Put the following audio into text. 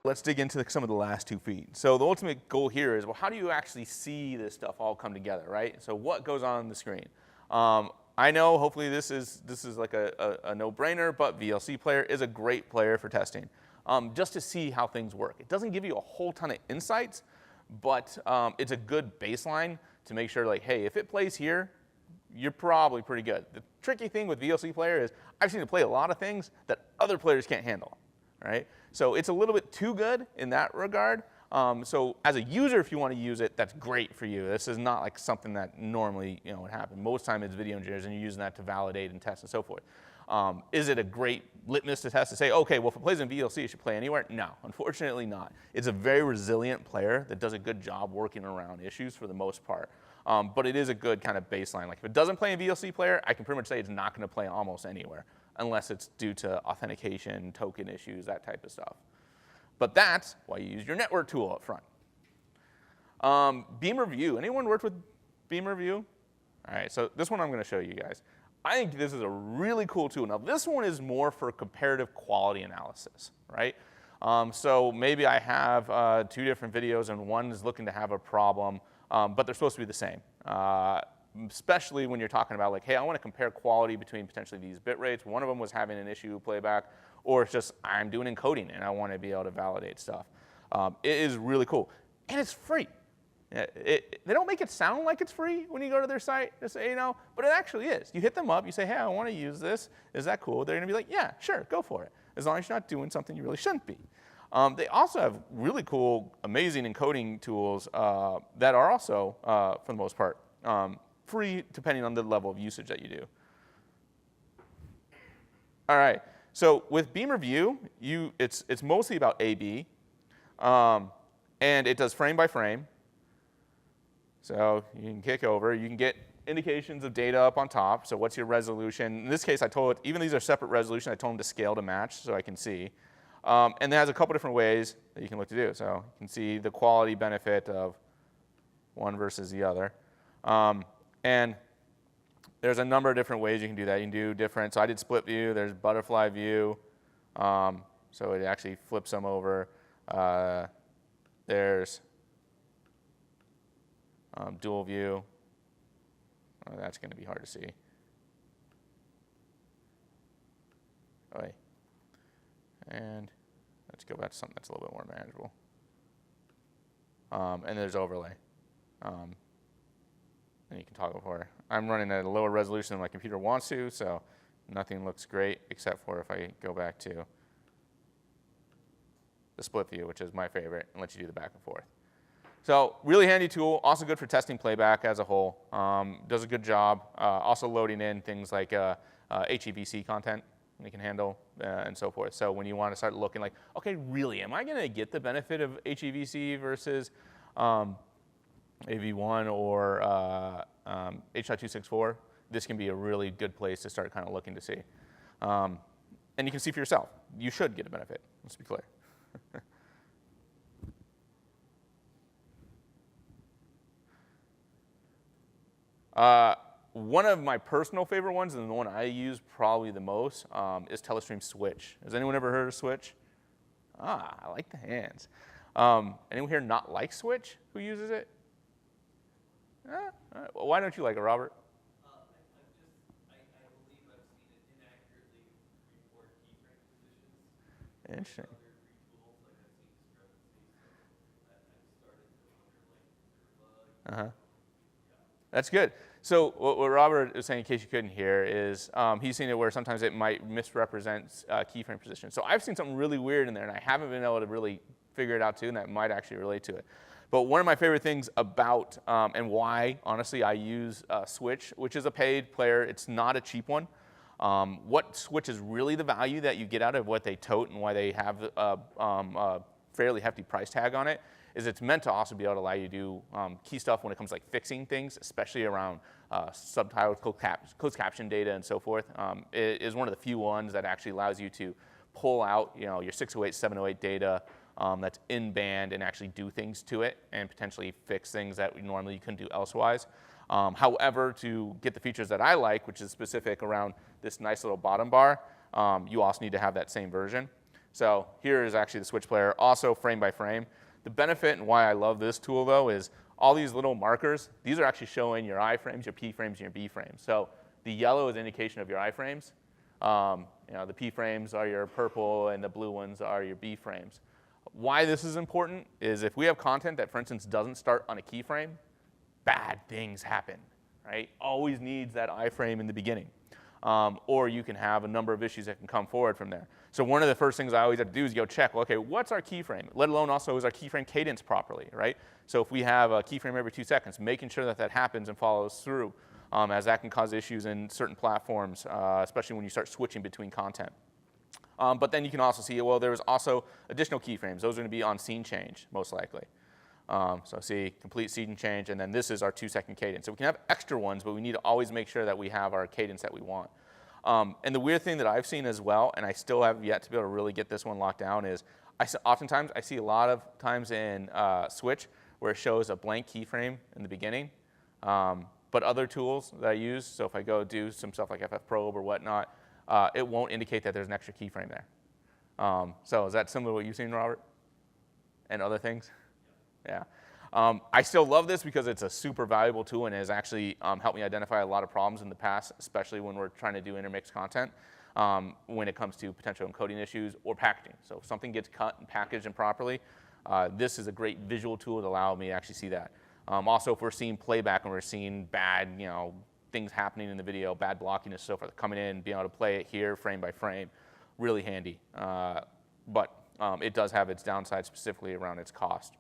let's dig into some of the last 2 feet. So the ultimate goal here is, well, how do you actually see this stuff all come together, right? So what goes on the screen? I know hopefully this is like a no-brainer, but VLC Player is a great player for testing, just to see how things work. It doesn't give you a whole ton of insights, but it's a good baseline to make sure, like, hey, if it plays here, you're probably pretty good. The tricky thing with VLC Player is I've seen it play a lot of things that other players can't handle, right? So it's a little bit too good in that regard. So as a user, if you want to use it, that's great for you. This is not like something that normally would happen. Most time it's video engineers and you're using that to validate and test and so forth. Is it a great litmus to test to say, okay, well, if it plays in VLC, it should play anywhere? No, unfortunately not. It's a very resilient player that does a good job working around issues for the most part. But it is a good kind of baseline. Like if it doesn't play in VLC Player, I can pretty much say it's not going to play almost anywhere, unless it's due to authentication, token issues, that type of stuff. But that's why you use your network tool up front. Beamr View. Anyone worked with Beamr View? All right, so this one I'm going to show you guys. I think this is a really cool tool. Now, this one is more for comparative quality analysis, right? So maybe I have 2 different videos, and one is looking to have a problem, but they're supposed to be the same. Especially when you're talking about, like, hey, I want to compare quality between potentially these bit rates. One of them was having an issue playback, or it's just I'm doing encoding and I want to be able to validate stuff. It is really cool, and it's free. They don't make it sound like it's free when you go to their site, just say, but it actually is. You hit them up, you say, hey, I want to use this. Is that cool? They're going to be like, yeah, sure, go for it, as long as you're not doing something you really shouldn't be. They also have really cool, amazing encoding tools that are also, for the most part, free depending on the level of usage that you do. All right, so with Beamr View, it's mostly about A/B, and it does frame by frame. So you can kick over, you can get indications of data up on top. So what's your resolution? In this case, I told it, even these are separate resolution, I told them to scale to match so I can see. And it has a couple different ways that you can look to do. So you can see the quality benefit of one versus the other. And there's a number of different ways you can do that. You can do different, so I did split view, there's butterfly view. So it actually flips them over. There's dual view. Oh, that's going to be hard to see. Oh, and let's go back to something that's a little bit more manageable. And there's overlay. And you can toggle for. I'm running at a lower resolution than my computer wants to, so nothing looks great except for if I go back to the split view, which is my favorite, and lets you do the back and forth. So really handy tool, also good for testing playback as a whole. Does a good job. Also loading in things like HEVC content you can handle and so forth. So when you want to start looking like, okay, really, am I going to get the benefit of HEVC versus AV1 or H.264? This can be a really good place to start kind of looking to see. And you can see for yourself. You should get a benefit, let's be clear. One of my personal favorite ones, and the one I use probably the most, is Telestream Switch. Has anyone ever heard of Switch? Ah, I like the hands. Anyone here not like Switch? Who uses it? Well, why don't you like it, Robert? I believe I've seen it inaccurately report keyframe positions. Interesting. Other free tools, like I've seen discrepancies, so I've started to wonder, like, is there a bug? That's good. So what Robert is saying, in case you couldn't hear, is he's seen it where sometimes it might misrepresent keyframe position. So I've seen something really weird in there, and I haven't been able to really figure it out too, and that might actually relate to it. But one of my favorite things about, and why, honestly, I use Switch, which is a paid player. It's not a cheap one. What Switch is really the value that you get out of what they tote and why they have a fairly hefty price tag on it, is it's meant to also be able to allow you to do key stuff when it comes to like fixing things, especially around subtitled closed caption data and so forth. It is one of the few ones that actually allows you to pull out your 608, 708 data that's in band and actually do things to it and potentially fix things that normally you couldn't do elsewise. However, to get the features that I like, which is specific around this nice little bottom bar, you also need to have that same version. So here is actually the switch player, also frame by frame. The benefit and why I love this tool though is all these little markers, these are actually showing your iframes, your P frames, and your B frames. So the yellow is an indication of your iframes. The P frames are your purple and the blue ones are your B frames. Why this is important is if we have content that, for instance, doesn't start on a keyframe, bad things happen, right? Always needs that iframe in the beginning. Or you can have a number of issues that can come forward from there. So one of the first things I always have to do is go check, well, okay, what's our keyframe? Let alone also is our keyframe cadence properly, right? So if we have a keyframe every 2 seconds, making sure that that happens and follows through, as that can cause issues in certain platforms, especially when you start switching between content. But then you can also see, well, there's also additional keyframes. Those are going to be on scene change, most likely. So see, complete scene change, and then this is our 2-second cadence. So we can have extra ones, but we need to always make sure that we have our cadence that we want. And the weird thing that I've seen as well, and I still have yet to be able to really get this one locked down, is oftentimes I see a lot of times in Switch where it shows a blank keyframe in the beginning. But other tools that I use, so if I go do some stuff like FFprobe or whatnot, it won't indicate that there's an extra keyframe there. So is that similar to what you've seen, Robert? And other things? Yeah. I still love this because it's a super valuable tool and has actually helped me identify a lot of problems in the past, especially when we're trying to do intermixed content, when it comes to potential encoding issues or packaging. So if something gets cut and packaged improperly, this is a great visual tool to allow me to actually see that. Also, if we're seeing playback and we're seeing bad, things happening in the video, bad blocking and so forth, coming in, being able to play it here frame by frame, really handy. But it does have its downside specifically around its cost.